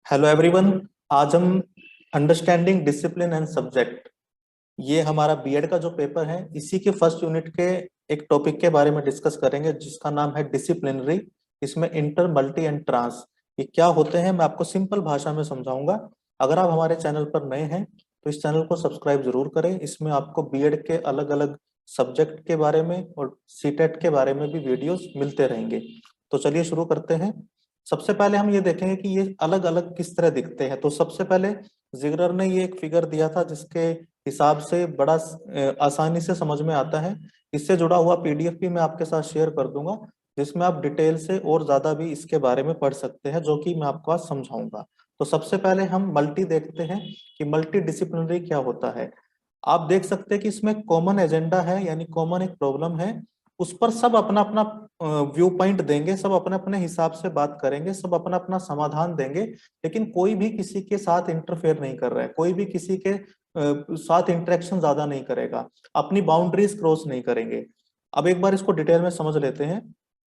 Hello everyone. आज हम understanding discipline and subject, ये हमारा बीएड का जो पेपर है इसी के फर्स्ट यूनिट के एक टॉपिक के बारे में डिस्कस करेंगे जिसका नाम है डिसिप्लिनरी। इसमें इंटर, मल्टी एंड ट्रांस ये क्या होते हैं मैं आपको सिंपल भाषा में समझाऊंगा। अगर आप हमारे चैनल पर नए हैं तो इस चैनल को सब्सक्राइब जरूर करें। इसमें आपको बीएड के अलग अलग सब्जेक्ट के बारे में और सीटेट के बारे में भी वीडियोस मिलते रहेंगे। तो चलिए शुरू करते हैं। सबसे पहले हम ये देखेंगे कि ये अलग अलग किस तरह दिखते हैं। तो सबसे पहले जिगरर ने ये एक फिगर दिया था जिसके हिसाब से बड़ा आसानी से समझ में आता है। इससे जुड़ा हुआ पीडीएफ भी मैं आपके साथ शेयर कर दूंगा जिसमें आप डिटेल से और ज्यादा भी इसके बारे में पढ़ सकते हैं, जो कि मैं आपको आज समझाऊंगा। तो सबसे पहले हम मल्टी देखते हैं कि मल्टी डिसिप्लिनरी क्या होता है। आप देख सकते हैं कि इसमें कॉमन एजेंडा है, यानी कॉमन एक प्रॉब्लम है, उस पर सब अपना अपना व्यू पॉइंट देंगे, सब अपने अपने हिसाब से बात करेंगे, सब अपना अपना समाधान देंगे, लेकिन कोई भी किसी के साथ इंटरफेयर नहीं कर रहा है, कोई भी किसी के साथ इंटरेक्शन ज्यादा नहीं करेगा, अपनी बाउंड्रीज क्रॉस नहीं करेंगे। अब एक बार इसको डिटेल में समझ लेते हैं।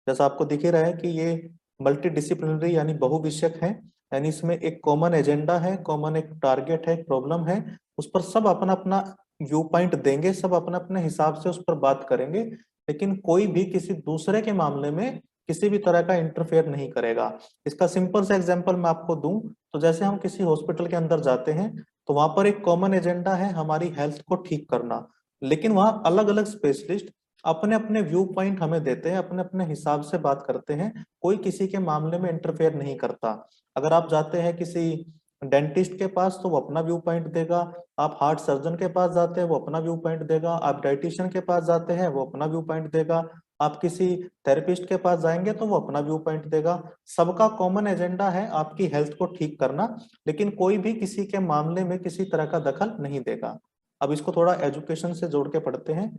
जैसा आपको दिख ही रहा है कि ये मल्टी डिसिप्लिनरी यानी बहुविषयक है, यानी इसमें एक कॉमन एजेंडा है, कॉमन एक टारगेट है, एक प्रॉब्लम है, उस पर सब अपना अपना व्यू पॉइंट देंगे, सब अपने अपने हिसाब से उस पर बात करेंगे, लेकिन कोई भी किसी दूसरे के मामले में किसी भी तरह का इंटरफेयर नहीं करेगा। इसका सिंपल सा एग्जांपल मैं आपको दूं तो जैसे हम किसी हॉस्पिटल के अंदर जाते हैं तो वहां पर एक कॉमन एजेंडा है हमारी हेल्थ को ठीक करना, लेकिन वहां अलग अलग स्पेशलिस्ट अपने अपने व्यू पॉइंट हमें देते हैं, अपने अपने हिसाब से बात करते हैं, कोई किसी के मामले में इंटरफेयर नहीं करता। अगर आप जाते हैं किसी डेंटिस्ट के पास तो वो अपना व्यू पॉइंट देगा, आप हार्ट सर्जन के पास जाते हैं वो अपना व्यू पॉइंट देगा, आप डाइटिशियन के पास जाते हैं वो अपना व्यू पॉइंट देगा, आप किसी थेरेपिस्ट के पास जाएंगे तो वो अपना व्यू पॉइंट देगा। सबका कॉमन एजेंडा है आपकी हेल्थ को ठीक करना, लेकिन कोई भी किसी के मामले में किसी तरह का दखल नहीं देगा। अब इसको थोड़ा एजुकेशन से जोड़ के पढ़ते हैं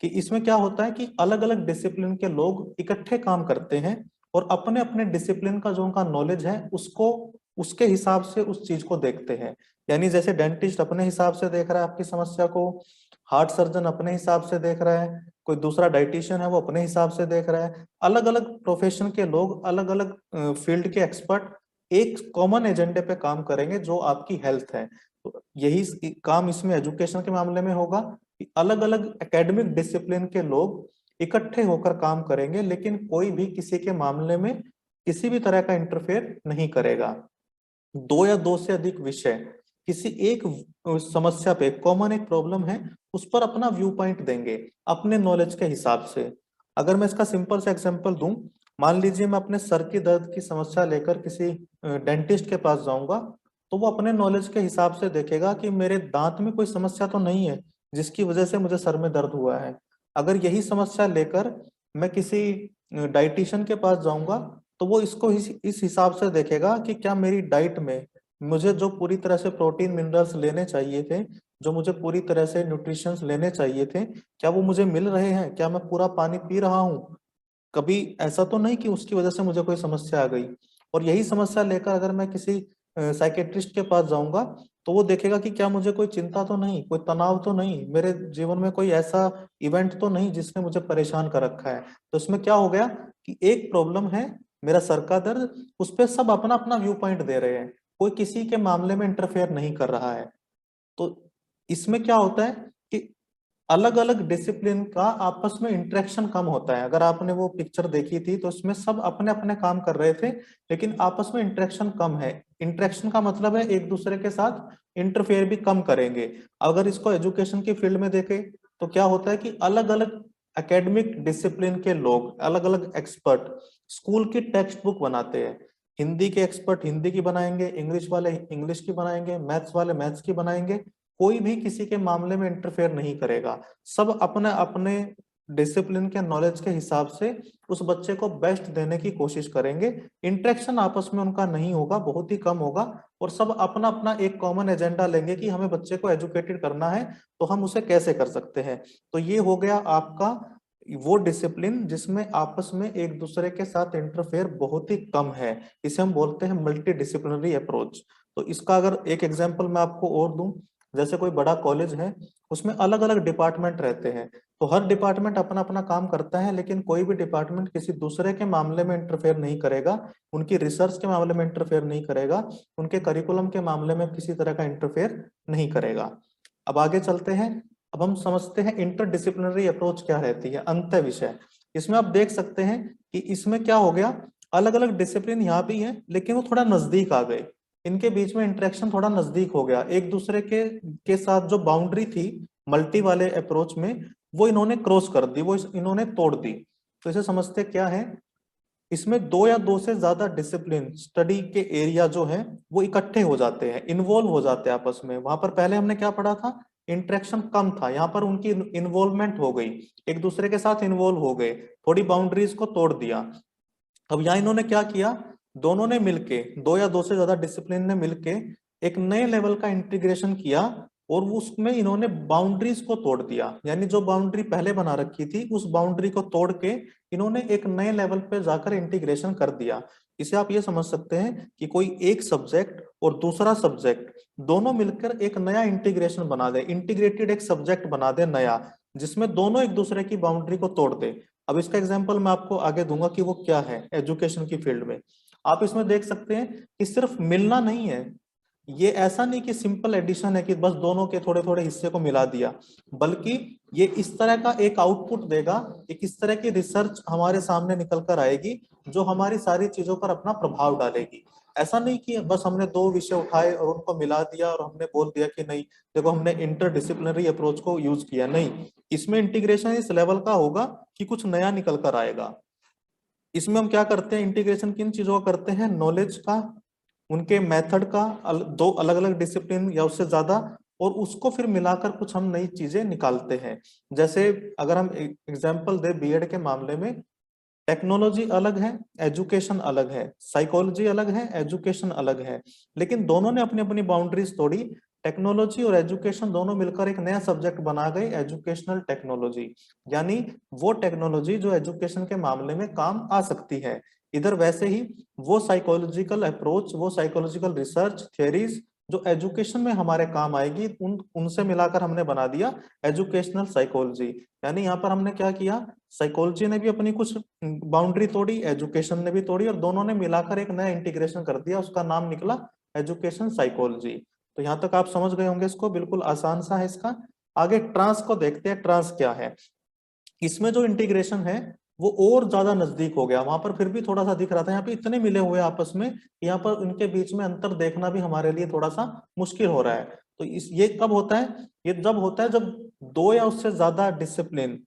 कि इसमें क्या होता है कि अलग अलग डिसिप्लिन के लोग इकट्ठे काम करते हैं और अपने अपने डिसिप्लिन का जो उनका नॉलेज है उसको उसके हिसाब से उस चीज को देखते हैं। यानी जैसे डेंटिस्ट अपने हिसाब से देख रहा है आपकी समस्या को, हार्ट सर्जन अपने हिसाब से देख रहा है, कोई दूसरा डाइटिशियन है वो अपने हिसाब से देख रहा है। अलग अलग प्रोफेशन के लोग, अलग अलग फील्ड के एक्सपर्ट एक कॉमन एजेंडे पे काम करेंगे जो आपकी हेल्थ है। तो यही काम इसमें एजुकेशन के मामले में होगा कि अलग अलग एकेडमिक डिसिप्लिन के लोग इकट्ठे होकर काम करेंगे, लेकिन कोई भी किसी के मामले में किसी भी तरह का इंटरफेयर नहीं करेगा। दो या दो से अधिक विषय किसी एक समस्या पे, कॉमन एक प्रॉब्लम है, उस पर अपना व्यू पॉइंट देंगे अपने नॉलेज के हिसाब से। अगर मैं इसका सिंपल सा एग्जांपल दूं, मान लीजिए मैं अपने सर की दर्द की समस्या लेकर किसी डेंटिस्ट के पास जाऊंगा, तो वो अपने नॉलेज के हिसाब से देखेगा कि मेरे दांत में कोई समस्या तो नहीं है जिसकी वजह से मुझे सर में दर्द हुआ है। अगर यही समस्या लेकर मैं किसी डाइटिशियन के पास जाऊंगा तो वो इसको इस हिसाब से देखेगा कि क्या मेरी डाइट में मुझे जो पूरी तरह से प्रोटीन मिनरल्स लेने चाहिए थे, जो मुझे पूरी तरह से न्यूट्रिशंस लेने चाहिए थे, क्या वो मुझे मिल रहे हैं, क्या मैं पूरा पानी पी रहा हूँ, कभी ऐसा तो नहीं कि उसकी वजह से मुझे कोई समस्या आ गई। और यही समस्या लेकर अगर मैं किसी साइकेट्रिस्ट के पास जाऊंगा तो वो देखेगा कि क्या मुझे कोई चिंता तो नहीं, कोई तनाव तो नहीं, मेरे जीवन में कोई ऐसा इवेंट तो नहीं जिसने मुझे परेशान कर रखा है। तो इसमें क्या हो गया कि एक प्रॉब्लम है मेरा सर का दर्द, उस पर सब अपना अपना व्यू पॉइंट दे रहे हैं, कोई किसी के मामले में इंटरफेयर नहीं कर रहा है। तो इसमें क्या होता है कि अलग अलग डिसिप्लिन का आपस में इंटरेक्शन कम होता है। अगर आपने वो पिक्चर देखी थी तो उसमें सब अपने अपने काम कर रहे थे, लेकिन आपस में इंटरेक्शन कम है। इंटरेक्शन का मतलब है एक दूसरे के साथ इंटरफेयर भी कम करेंगे। अगर इसको एजुकेशन की फील्ड में देखें तो क्या होता है कि अलग अलग एकेडमिक डिसिप्लिन के लोग, अलग अलग एक्सपर्ट स्कूल की टेक्स्ट बुक बनाते हैं। हिंदी के एक्सपर्ट हिंदी की बनाएंगे, इंग्लिश वाले इंग्लिश की बनाएंगे, मैथ्स वाले मैथ्स की बनाएंगे, कोई भी किसी के मामले में इंटरफेयर नहीं करेगा। सब अपने अपने डिसिप्लिन के नॉलेज के हिसाब से उस बच्चे को बेस्ट देने की कोशिश करेंगे। इंटरेक्शन आपस में उनका नहीं होगा, बहुत ही कम होगा, और सब अपना अपना एक कॉमन एजेंडा लेंगे कि हमें बच्चे को एजुकेटेड करना है तो हम उसे कैसे कर सकते हैं। तो ये हो गया आपका वो डिसिप्लिन जिसमें आपस में एक दूसरे के साथ इंटरफेयर बहुत ही कम है। इसे हम बोलते हैं मल्टी डिसिप्लिनरी अप्रोच। तो इसका अगर एक एग्जांपल मैं आपको और दूं, जैसे कोई बड़ा कॉलेज है, उसमें अलग अलग डिपार्टमेंट रहते हैं, तो हर डिपार्टमेंट अपना अपना काम करता है, लेकिन कोई भी डिपार्टमेंट किसी दूसरे के मामले में इंटरफेयर नहीं करेगा, उनकी रिसर्च के मामले में इंटरफेयर नहीं करेगा, उनके करिकुलम के मामले में किसी तरह का इंटरफेयर नहीं करेगा। अब आगे चलते हैं। अब हम समझते हैं इंटरडिसिप्लिनरी अप्रोच क्या रहती है, अंतर विषय। इसमें आप देख सकते हैं कि इसमें क्या हो गया, अलग अलग डिसिप्लिन यहाँ भी है, लेकिन वो थोड़ा नजदीक आ गए, इनके बीच में इंटरेक्शन थोड़ा नजदीक हो गया, एक दूसरे के साथ जो बाउंड्री थी मल्टी वाले अप्रोच में, वो इन्होंने क्रॉस कर दी, वो इन्होंने तोड़ दी। तो इसे समझते क्या है, इसमें दो या दो से ज्यादा डिसिप्लिन स्टडी के एरिया जो है वो इकट्ठे हो जाते हैं, इन्वॉल्व हो जाते हैं आपस में। वहां पर पहले हमने क्या पढ़ा था, इंटरेक्शन कम था, यहाँ पर उनकी इन्वॉल्वमेंट हो गई, एक दूसरे के साथ इन्वॉल्व हो गए, थोड़ी बाउंड्रीज को तोड़ दिया। अब यहाँ इन्होंने क्या किया, दोनों ने मिलके, दो या दो से ज्यादा डिसिप्लिन ने मिलके एक नए लेवल का इंटीग्रेशन किया, और उसमें इन्होंने बाउंड्रीज को तोड़ दिया, यानी जो बाउंड्री पहले बना रखी थी उस बाउंड्री को तोड़ के इन्होंने एक नए लेवल पे जाकर इंटीग्रेशन कर दिया। इसे आप ये समझ सकते हैं कि कोई एक सब्जेक्ट और दूसरा सब्जेक्ट दोनों मिलकर एक नया इंटीग्रेशन बना दे, इंटीग्रेटेड एक सब्जेक्ट बना दे नया, जिसमें दोनों एक दूसरे की बाउंड्री को तोड़ दे। अब इसका एग्जाम्पल मैं आपको आगे दूंगा कि वो क्या है एजुकेशन की फील्ड में। आप इसमें देख सकते हैं कि सिर्फ मिलना नहीं है, ये ऐसा नहीं कि सिंपल एडिशन है कि बस दोनों के थोड़े थोड़े हिस्से को मिला दिया, बल्कि ये इस तरह का एक आउटपुट देगा, एक इस तरह की रिसर्च हमारे सामने निकल कर आएगी जो हमारी सारी चीजों पर अपना प्रभाव डालेगी। ऐसा नहीं कि बस हमने दो विषय उठाए और उनको मिला दिया और हमने बोल दिया कि नहीं देखो हमने इंटरडिसिप्लिनरी अप्रोच को यूज किया, नहीं, इसमें इंटीग्रेशन इस लेवल का होगा कि कुछ नया निकल कर आएगा। इसमें हम क्या करते हैं, इंटीग्रेशन किन चीजों का करते हैं, नॉलेज का, उनके मेथड का, दो अलग अलग डिसिप्लिन या उससे ज्यादा, और उसको फिर मिलाकर कुछ हम नई चीजें निकालते हैं। जैसे अगर हम एग्जांपल दे बीएड के मामले में, टेक्नोलॉजी अलग है, एजुकेशन अलग है, साइकोलॉजी अलग है, एजुकेशन अलग है, लेकिन दोनों ने अपनी अपनी बाउंड्रीज तोड़ी। टेक्नोलॉजी और एजुकेशन दोनों मिलकर एक नया सब्जेक्ट बना गए, एजुकेशनल टेक्नोलॉजी, यानी वो टेक्नोलॉजी जो एजुकेशन के मामले में काम आ सकती है। इधर वैसे ही वो साइकोलॉजिकल अप्रोच, वो साइकोलॉजिकल रिसर्च थ्योरीज जो एजुकेशन में हमारे काम आएगी, उनसे मिलाकर हमने बना दिया एजुकेशनल साइकोलॉजी। यानी यहाँ पर हमने क्या किया, साइकोलॉजी ने भी अपनी कुछ बाउंड्री तोड़ी, एजुकेशन ने भी तोड़ी, और दोनों ने मिलाकर एक नया इंटीग्रेशन कर दिया, उसका नाम निकला एजुकेशन साइकोलॉजी। तो यहाँ तक आप समझ गए होंगे इसको, बिल्कुल आसान सा है इसका। आगे ट्रांस को देखते हैं, ट्रांस क्या है। इसमें जो इंटीग्रेशन है वो और ज्यादा नजदीक हो गया, वहां पर फिर भी थोड़ा सा दिख रहा था, यहाँ पे इतने मिले हुए आपस में, यहाँ पर इनके बीच में अंतर देखना भी हमारे लिए थोड़ा सा मुश्किल हो रहा है। तो ये कब होता है, ये जब होता है जब दो या उससे ज्यादा डिसिप्लिन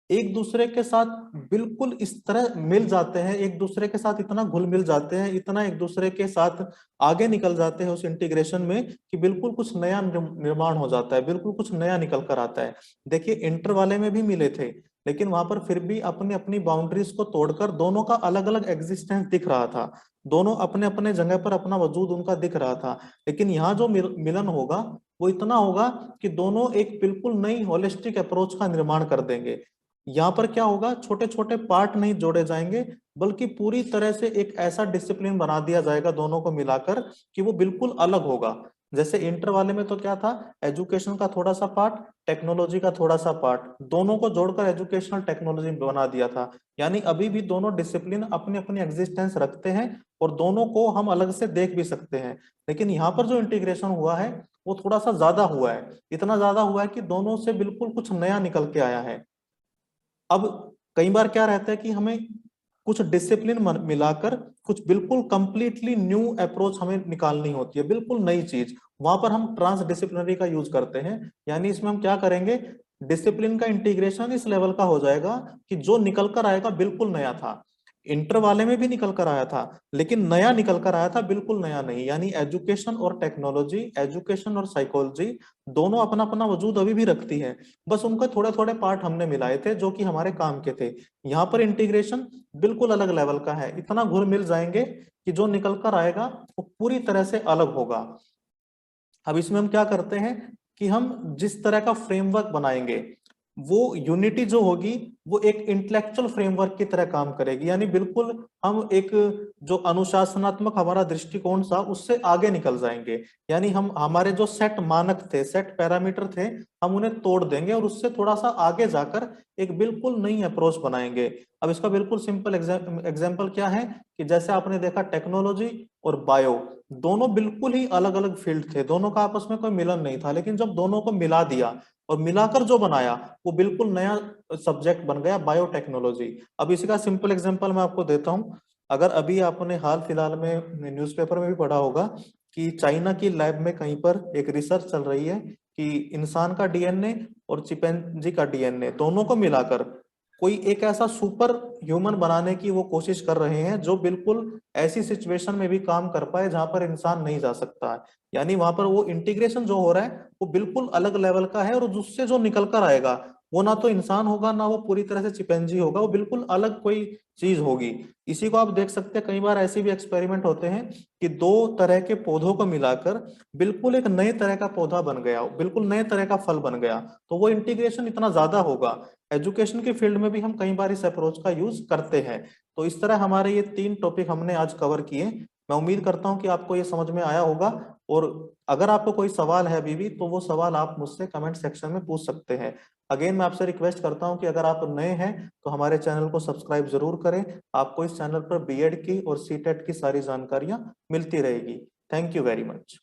एक दूसरे के साथ बिल्कुल इस तरह मिल जाते हैं, एक दूसरे के साथ इतना घुल मिल जाते हैं, इतना एक दूसरे के साथ आगे निकल जाते हैं उस इंटीग्रेशन में कि बिल्कुल कुछ नया निर्माण हो जाता है, बिल्कुल कुछ नया निकल कर आता है। देखिए इंटर वाले में भी मिले थे, लेकिन वहां पर फिर भी अपनी अपनी बाउंड्रीज को तोड़कर दोनों का अलग अलग एग्जिस्टेंस दिख रहा था, दोनों अपने अपने जगह पर अपना वजूद उनका दिख रहा था। लेकिन यहाँ जो मिलन होगा वो इतना होगा कि दोनों एक बिल्कुल नई होलिस्टिक अप्रोच का निर्माण कर देंगे। यहाँ पर क्या होगा, छोटे छोटे पार्ट नहीं जोड़े जाएंगे, बल्कि पूरी तरह से एक ऐसा डिसिप्लिन बना दिया जाएगा दोनों को मिलाकर कि वो बिल्कुल अलग होगा। जैसे इंटर वाले में तो क्या था, एजुकेशन का थोड़ा सा पार्ट, टेक्नोलॉजी का थोड़ा सा पार्ट, दोनों को जोड़कर एजुकेशनल टेक्नोलॉजी बना दिया था। यानी अभी भी दोनों डिसिप्लिन अपनी अपनी एग्जिस्टेंस रखते हैं और दोनों को हम अलग से देख भी सकते हैं। लेकिन यहाँ पर जो इंटीग्रेशन हुआ है वो थोड़ा सा ज्यादा हुआ है, इतना ज्यादा हुआ है कि दोनों से बिल्कुल कुछ नया निकल के आया है। अब कई बार क्या रहता है कि हमें कुछ डिसिप्लिन मिलाकर कुछ बिल्कुल कंप्लीटली न्यू अप्रोच हमें निकालनी होती है, बिल्कुल नई चीज, वहां पर हम ट्रांस डिसिप्लिनरी का यूज करते हैं। यानी इसमें हम क्या करेंगे, डिसिप्लिन का इंटीग्रेशन इस लेवल का हो जाएगा कि जो निकल कर आएगा बिल्कुल नया था। इंटर वाले में भी निकल कर आया था, लेकिन नया निकल कर आया था, बिल्कुल नया नहीं। यानी एजुकेशन और टेक्नोलॉजी, एजुकेशन और साइकोलॉजी दोनों अपना अपना वजूद अभी भी रखती है, बस उनके थोड़े थोड़े पार्ट हमने मिलाए थे जो कि हमारे काम के थे। यहाँ पर इंटीग्रेशन बिल्कुल अलग लेवल का है, इतना घुल मिल जाएंगे कि जो निकल कर आएगा वो पूरी तरह से अलग होगा। अब इसमें हम क्या करते हैं कि हम जिस तरह का फ्रेमवर्क बनाएंगे, वो यूनिटी जो होगी वो एक इंटेलेक्चुअल फ्रेमवर्क की तरह काम करेगी, यानी बिल्कुल हम एक जो अनुशासनात्मक हमारा दृष्टिकोण था उससे आगे निकल जाएंगे। यानी हम हमारे जो सेट मानक थे, सेट पैरामीटर थे, हम उन्हें तोड़ देंगे और उससे थोड़ा सा आगे जाकर एक बिल्कुल नई अप्रोच बनाएंगे। अब इसका बिल्कुल सिंपल एग्जाम्पल क्या है कि जैसे आपने देखा टेक्नोलॉजी और बायो दोनों बिल्कुल ही अलग अलग फील्ड थे, दोनों का आपस में कोई मिलन नहीं था, लेकिन जब दोनों को मिला दिया और मिलाकर जो बनाया वो बिल्कुल नया सब्जेक्ट बन गया, बायोटेक्नोलॉजी। अब इसी का सिंपल एग्जांपल मैं आपको देता हूं। अगर अभी आपने हाल फिलहाल में न्यूज़पेपर में भी पढ़ा होगा कि चाइना की लैब में कहीं पर एक रिसर्च चल रही है कि इंसान का डीएनए और चिंपैंजी का डीएनए दोनों को मिलाकर कोई एक ऐसा सुपर ह्यूमन बनाने की वो कोशिश कर रहे हैं जो बिल्कुल ऐसी सिचुएशन में भी काम कर पाए जहां पर इंसान नहीं जा सकता है। यानी वहां पर वो इंटीग्रेशन जो हो रहा है वो बिल्कुल अलग लेवल का है, और उससे जो निकल कर आएगा वो ना तो इंसान होगा ना वो पूरी तरह से चिपैंजी होगा, वो बिल्कुल अलग कोई चीज होगी। इसी को आप देख सकते हैं, कई बार ऐसे भी एक्सपेरिमेंट होते हैं कि दो तरह के पौधों को मिलाकर बिल्कुल एक नए तरह का पौधा बन गया, बिल्कुल नए तरह का फल बन गया। तो वो इंटीग्रेशन इतना ज्यादा होगा। एजुकेशन के फील्ड में भी हम कई बार इस अप्रोच का यूज करते हैं। तो इस तरह हमारे ये 3 टॉपिक हमने आज कवर किए। मैं उम्मीद करता हूं कि आपको ये समझ में आया होगा, और अगर आपको कोई सवाल है अभी भी तो वो सवाल आप मुझसे कमेंट सेक्शन में पूछ सकते हैं। अगेन मैं आपसे रिक्वेस्ट करता हूं कि अगर आप नए हैं तो हमारे चैनल को सब्सक्राइब जरूर करें। आपको इस चैनल पर बीएड की और सीटेट की सारी जानकारियां मिलती रहेगी। Thank you very much.